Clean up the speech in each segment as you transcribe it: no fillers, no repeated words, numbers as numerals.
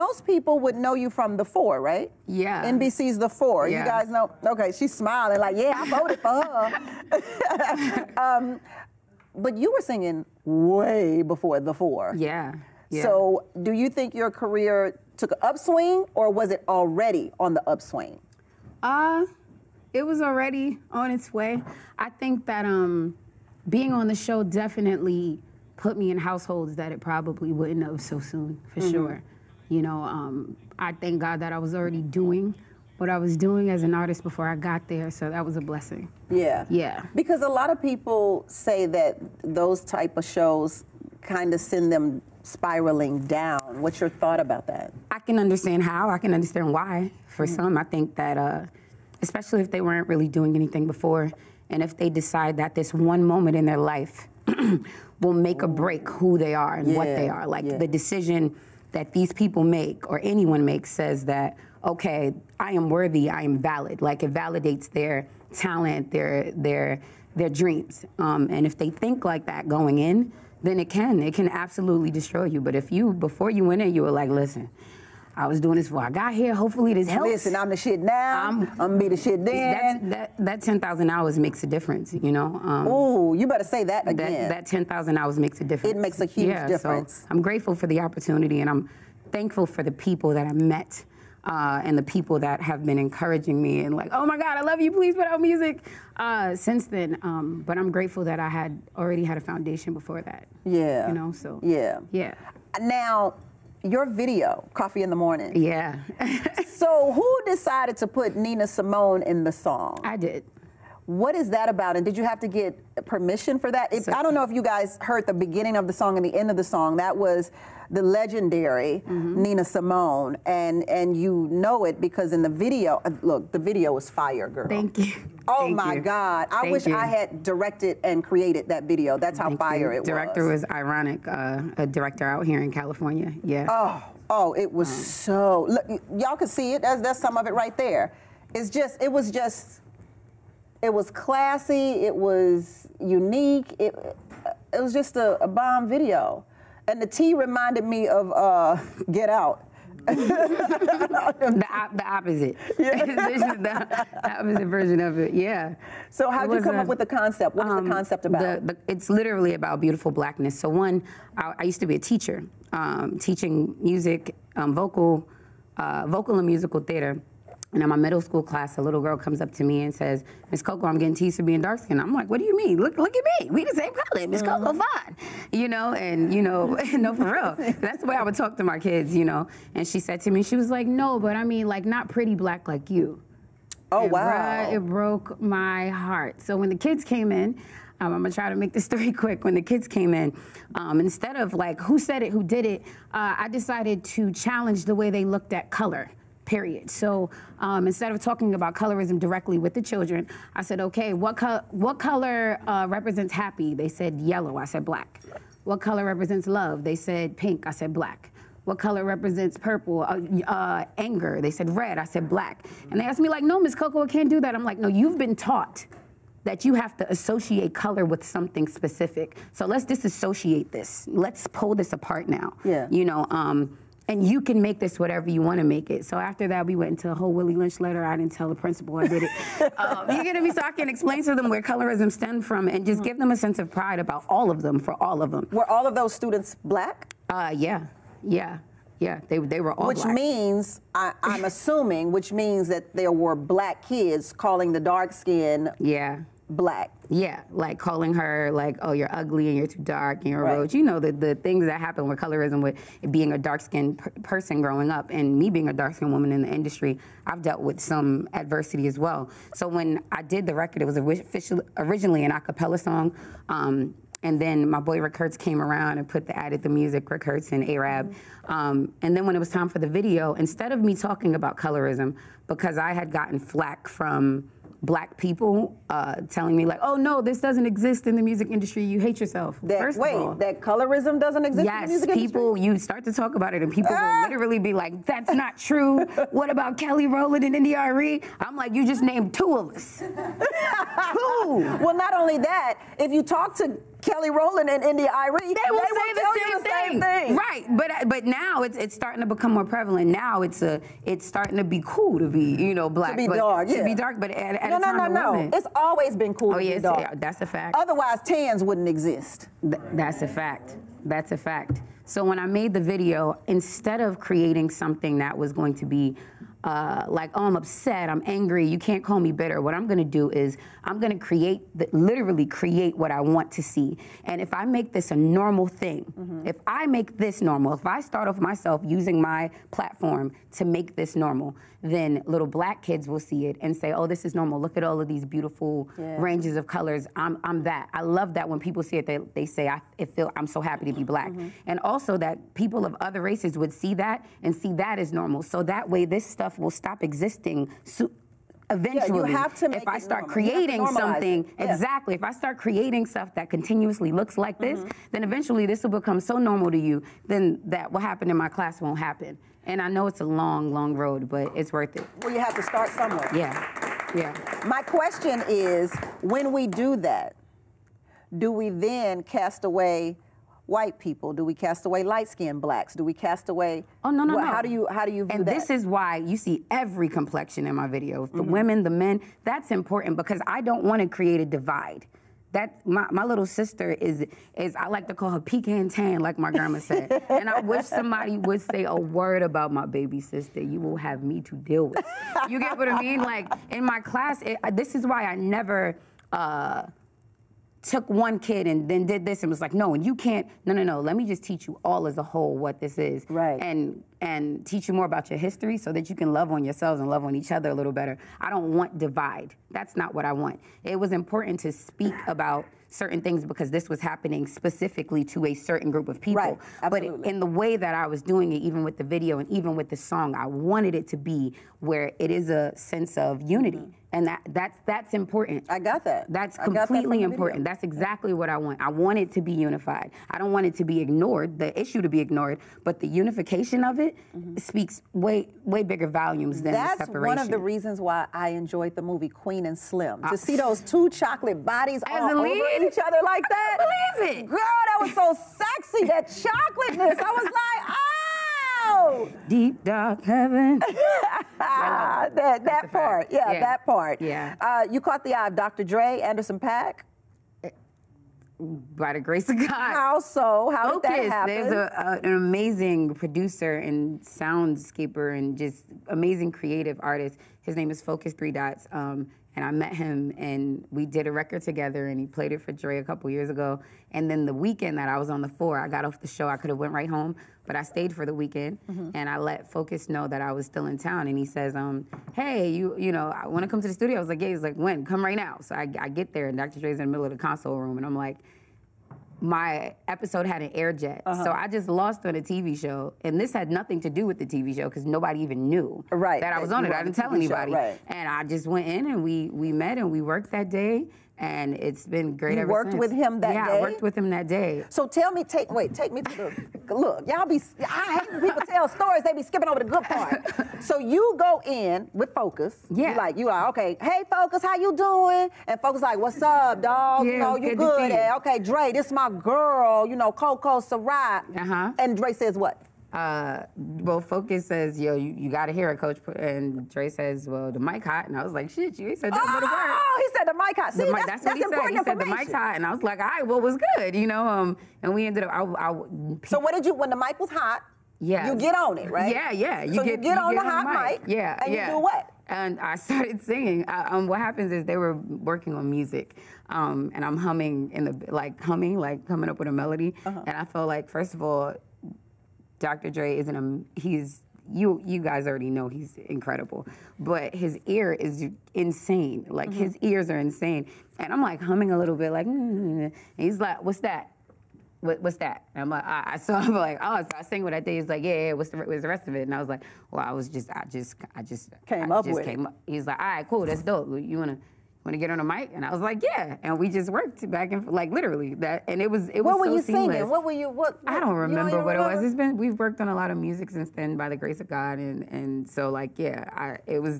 Most people would know you from The Four, right? Yeah. NBC's The Four. Yeah. You guys know? Okay, she's smiling like, yeah, I voted for her. But you were singing way before The Four. Yeah. Yeah. So do you think your career took an upswing, or was it already on the upswing? It was already on its way. I think that being on the show definitely put me in households that it probably wouldn't have so soon, for sure. You know, I thank God that I was already doing what I was doing as an artist before I got there, so that was a blessing. Yeah. Yeah. Because a lot of people say that those type of shows kind of send them spiraling down. What's your thought about that? I can understand how, I can understand why. For some, I think that, especially if they weren't really doing anything before, and if they decide that this one moment in their life will make or break who they are and what they are. Like the decision that these people make or anyone makes says that, okay, I am worthy, I am valid. Like it validates their talent, their dreams. And if they think like that going in, then it can absolutely destroy you. But if you, before you went in, you were like, listen, I was doing this before I got here. Hopefully this helps. Listen, I'm the shit now. I'm gonna be the shit then. That 10,000 hours makes a difference, you know. Oh, you better say that again. That 10,000 hours makes a difference. It makes a huge difference. So I'm grateful for the opportunity, and I'm thankful for the people that I met and the people that have been encouraging me and like, oh my God, I love you, please put out music since then. But I'm grateful that I had already had a foundation before that. Yeah. You know, so. Yeah. Yeah. Now, your video, Coffee in the Morning. Yeah. So who decided to put Nina Simone in the song? I did. What is that about? And did you have to get permission for that? I don't know if you guys heard the beginning of the song and the end of the song. That was the legendary Nina Simone. And you know it because in the video, look, the video was fire, girl. Thank you. Oh my God. I wish I had directed and created that video. That's how fire it was. Director was ironic, a director out here in California. Yeah. Oh, it was so, look, y'all can see it. That's some of it right there. It was classy, it was unique, it was just a bomb video. And the T reminded me of Get Out. the opposite. Yeah. This is the opposite version of it, yeah. So how'd you come up with the concept? What is the concept about? It's literally about beautiful blackness. So one, I used to be a teacher, teaching music, vocal and musical theater. And in my middle school class, a little girl comes up to me and says, Miss Coco, I'm getting teased for being dark skinned. I'm like, what do you mean? Look at me. We the same color. Miss Coco fine. You know, and you know, no, for real. That's the way I would talk to my kids, you know. And she said to me, she was like, no, but I mean, like, not pretty black like you. Oh, and wow. It broke my heart. So when the kids came in, I'm gonna try to make the story quick. When the kids came in, instead of like, who said it, who did it, I decided to challenge the way they looked at color. Period. So instead of talking about colorism directly with the children, I said, okay, what color represents happy? They said yellow. I said black. What color represents love? They said pink. I said black. What color represents purple? Anger. They said red. I said black. And they asked me like, no, Miss Coco, I can't do that. I'm like, no, you've been taught that you have to associate color with something specific. So let's disassociate this. Let's pull this apart now. Yeah. You know, and you can make this whatever you want to make it. So after that, we went into a whole Willie Lynch letter. I didn't tell the principal I did it. You get me? So I can explain to them where colorism stemmed from and just give them a sense of pride about all of them, for all of them. Were all of those students black? Yeah. They were all Which black. means, I'm assuming, which means that there were black kids calling the dark skin black. Yeah, like calling her like, oh, you're ugly and you're too dark and you're a roach. You know, the things that happen with colorism, with being a dark-skinned person growing up, and me being a dark-skinned woman in the industry, I've dealt with some adversity as well. So when I did the record, it was originally an a cappella song. And then my boy Rick Hertz came around and added the music, Rick Hertz and Arab. And then when it was time for the video, instead of me talking about colorism, because I had gotten flack from black people telling me like, oh no, this doesn't exist in the music industry, you hate yourself. First of all, that colorism doesn't exist in the music industry? Yes, people, you start to talk about it and people will literally be like, that's not true. What about Kelly Rowland and India.Arie? I'm like, you just named two of us. Two. Well, not only that, if you talk to Kelly Rowland and India Irie, they will say the same thing. Right, but now it's starting to become more prevalent. Now it's starting to be cool to be, you know, black. To be dark, To be dark, but at no, a time it wasn't. It's always been cool to be dark. Yeah, that's a fact. Otherwise, tans wouldn't exist. That's a fact. That's a fact. So when I made the video, instead of creating something that was going to be like, oh, I'm upset, I'm angry, you can't call me bitter. What I'm gonna do is I'm gonna literally create what I want to see. And if I make this a normal thing, if I make this normal, if I start off myself using my platform to make this normal, then little black kids will see it and say, oh, this is normal. Look at all of these beautiful ranges of colors. I'm that. I love that when people see it, they say, I'm so happy to be black. And also that people of other races would see that and see that as normal. So that way this stuff will stop existing eventually. You have to make if I start creating something, exactly, if I start creating stuff that continuously looks like this, then eventually this will become so normal to you, then that what happened in my class won't happen. And I know it's a long, long road, but it's worth it. Well, you have to start somewhere. Yeah. My question is, when we do that, do we then cast away white people? Do we cast away light-skinned blacks? Do we cast away? Oh, no. How do you view and that? This is why you see every complexion in my videos. The women, the men. That's important because I don't want to create a divide. That my little sister is I like to call her pecan tan, like my grandma said. And I wish somebody would say a word about my baby sister. You will have me to deal with. You get what I mean? Like in my class, this is why I never took one kid and then did this and was like, no, and you can't, no, let me just teach you all as a whole what this is. Right. And teach you more about your history so that you can love on yourselves and love on each other a little better. I don't want divide. That's not what I want. It was important to speak about certain things because this was happening specifically to a certain group of people. Right, absolutely. But in the way that I was doing it, even with the video and even with the song, I wanted it to be where it is a sense of unity. And that's important. I got that. That's completely important. That's exactly what I want. I want it to be unified. I don't want it to be ignored, the issue to be ignored, but the unification of it speaks way bigger volumes than the separation. That's one of the reasons why I enjoyed the movie Queen and Slim. To see those two chocolate bodies all over each other like that. I believe it. Girl, that was so sexy, that chocolateness. I was like, oh! Deep dark heaven. that part. Yeah, that part. Yeah. You caught the eye of Dr. Dre, Anderson .Paak. By the grace of God. How so? How did that happen? There's an amazing producer and soundscaper and just amazing creative artist. His name is Focus 3 Dots. And I met him and we did a record together and he played it for Dre a couple years ago. And then the weekend that I was on the 4, I got off the show, I could have went right home, but I stayed for the weekend and I let Focus know that I was still in town. And he says, hey, you know, I want to come to the studio. I was like, yeah, he's like, when? Come right now. So I get there and Dr. Dre's in the middle of the console room and I'm like, my episode had an air jet, so I just lost on a TV show, and this had nothing to do with the TV show because nobody even knew that I was on it. I didn't tell anybody, and I just went in and we met and we worked that day, and it's been great ever since. You worked with him that day? Yeah, I worked with him that day. So tell me, take me to the, look, I hate when people tell stories, they be skipping over the good part. So you go in with Focus. Yeah. You like, okay, hey Focus, how you doing? And Focus like, what's up, dog? Yeah, you know, you good. And, okay, Dre, this my girl, you know, Coco, Sarai. And Dre says what? Well, Focus says, yo, you gotta hear it, Coach. And Dre says, well, the mic hot. And I was like, shit, you ain't said that but a word. Oh, he said the mic hot. See, that's what he said. He said the mic's hot. And I was like, all right, well, it was good, you know? And we ended up, So what did you, when the mic was hot, you get on it, right? Yeah. You get on the hot mic. Yeah. And you do what? And I started singing. What happens is they were working on music, and I'm humming coming up with a melody. And I felt like, first of all, Dr. Dre you guys already know he's incredible, but his ear is insane. Like his ears are insane. And I'm like humming a little bit, like, and he's like, what's that? What's that? And I'm like, so I'm like, oh, so I sing what I did. He's like, yeah, what's the rest of it? And I was like, well, I just came up with it. He's like, all right, cool, that's dope. You wanna get on the mic? And I was like, yeah. And we just worked back and like literally that, and it was what were so you seamless. Singing? What were you? What I don't remember what remember? it was. We've worked on a lot of music since then, by the grace of God, and so like it was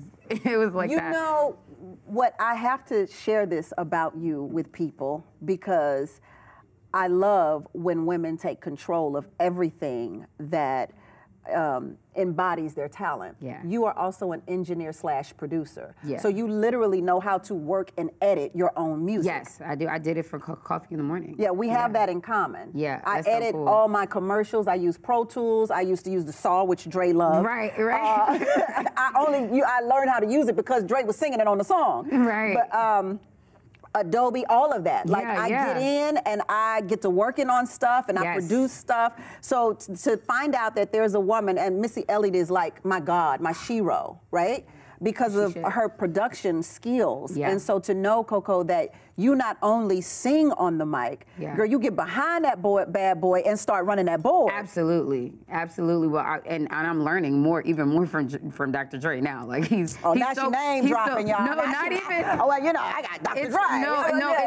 like that. You know what? I have to share this about you with people because I love when women take control of everything that embodies their talent. Yeah. You are also an engineer/producer. Yeah. So you literally know how to work and edit your own music. Yes, I do. I did it for Coffee in the Morning. Yeah, we have that in common. Yeah, I that's so edit cool. all my commercials. I use Pro Tools. I used to use the Saw, which Dre loved. Right. I learned how to use it because Dre was singing it on the song. Right. But Adobe, all of that. Like I yeah. get in and I get to working on stuff and I produce stuff. So to find out that there's a woman, and Missy Elliott is like my God, my shero, right? Because of her production skills. Yeah. And so to know, Coco, that you not only sing on the mic, girl, you get behind that bad boy and start running that board. Absolutely. Well, and I'm learning even more from Dr. Dre now. Like he's that's your name dropping, y'all. No, not even. Oh, well, you know, I got Dr.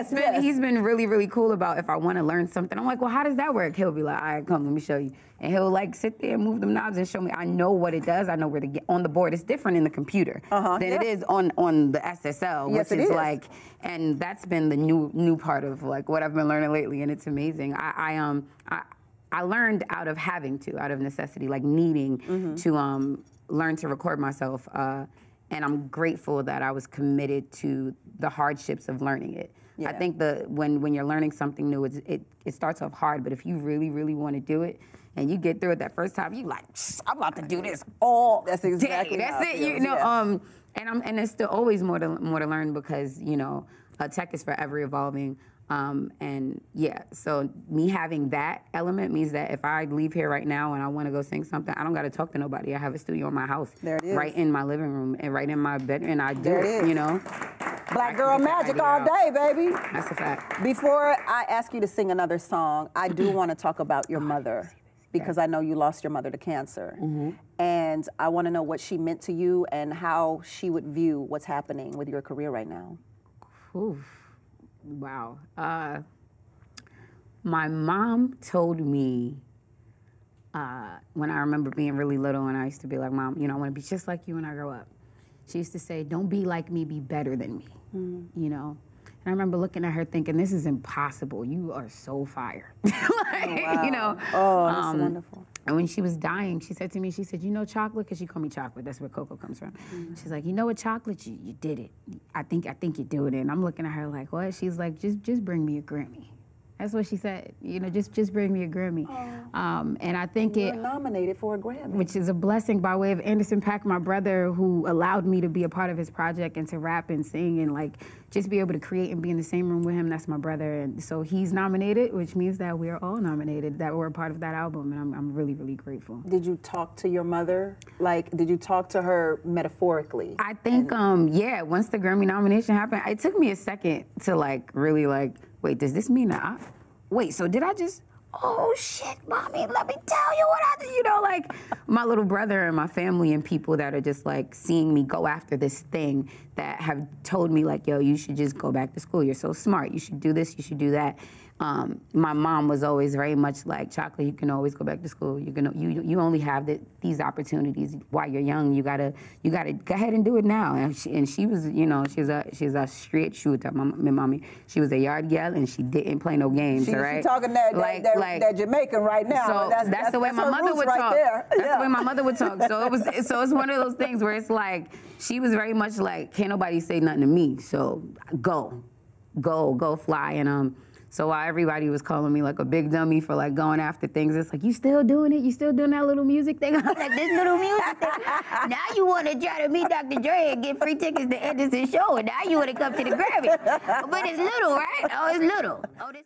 Dre. He's been really, really cool about if I want to learn something. I'm like, well, how does that work? He'll be like, all right, come, let me show you. And he'll like sit there and move them knobs and show me. I know what it does. I know where to get on the board. It's different in the computer than it is on the SSL, which is like, and that's been the new part of like what I've been learning lately, and it's amazing. I learned out of necessity, like needing to learn to record myself, and I'm grateful that I was committed to the hardships of learning it. Yeah. I think when you're learning something new, it starts off hard, but if you really, really want to do it, and you get through it that first time, you like, I'm about to do this all That's exactly day. That's it. You know, and there's still always more to learn because tech is forever evolving. And yeah, so me having that element means that if I leave here right now and I want to go sing something, I don't got to talk to nobody. I have a studio in my house, there it is, right in my living room and right in my bedroom, and I do it. You know, Black girl magic all day, baby. That's a fact. Before I ask you to sing another song, I do want to talk about your mother. Because I know you lost your mother to cancer. And I want to know what she meant to you and how she would view what's happening with your career right now. Oof. Wow. My mom told me when I remember being really little and I used to be like, Mom, I want to be just like you when I grow up. She used to say, don't be like me, be better than me, And I remember looking at her thinking, this is impossible. You are so fire. Oh, that's wonderful. And when she was dying, she said to me, chocolate, because she called me chocolate. That's where Coco comes from. She's like, what, chocolate? You did it. I think you do it. And I'm looking at her like, what? She's like, just bring me a Grammy. That's what she said. Just bring me a Grammy. And I think you're nominated for a Grammy, which is a blessing by way of Anderson .Paak, my brother, who allowed me to be a part of his project and to rap and sing and like just be able to create and be in the same room with him. That's my brother, and so he's nominated, which means that we are all nominated, that we're a part of that album, and I'm really, really grateful. Did you talk to your mother? Like, did you talk to her metaphorically? I think, once the Grammy nomination happened, it took me a second to like really like, wait, does this mean that so did I just, oh shit, Mommy, let me tell you what I did, like my little brother and my family and people that are just like seeing me go after this thing that have told me like, yo, you should just go back to school. You're so smart. You should do this, you should do that. My mom was always very much like, Chocolate, you can always go back to school. You only have these opportunities while you're young. You gotta go ahead and do it now. And she was, she's a straight shooter, my mommy. She was a yard gal and she didn't play no games, right? She's talking that Jamaican right now. So that's the way my mother would talk. That's the way my mother would talk. So it's one of those things where it's like, she was very much like, can't nobody say nothing to me. So go fly. And so while everybody was calling me like a big dummy for like going after things, it's like, you still doing it? You still doing that little music thing? I'm like, this little music thing? Now you want to try to meet Dr. Dre and get free tickets to Anderson's show, and now you want to come to the Grammy. But it's little, right? Oh, it's little. Oh, this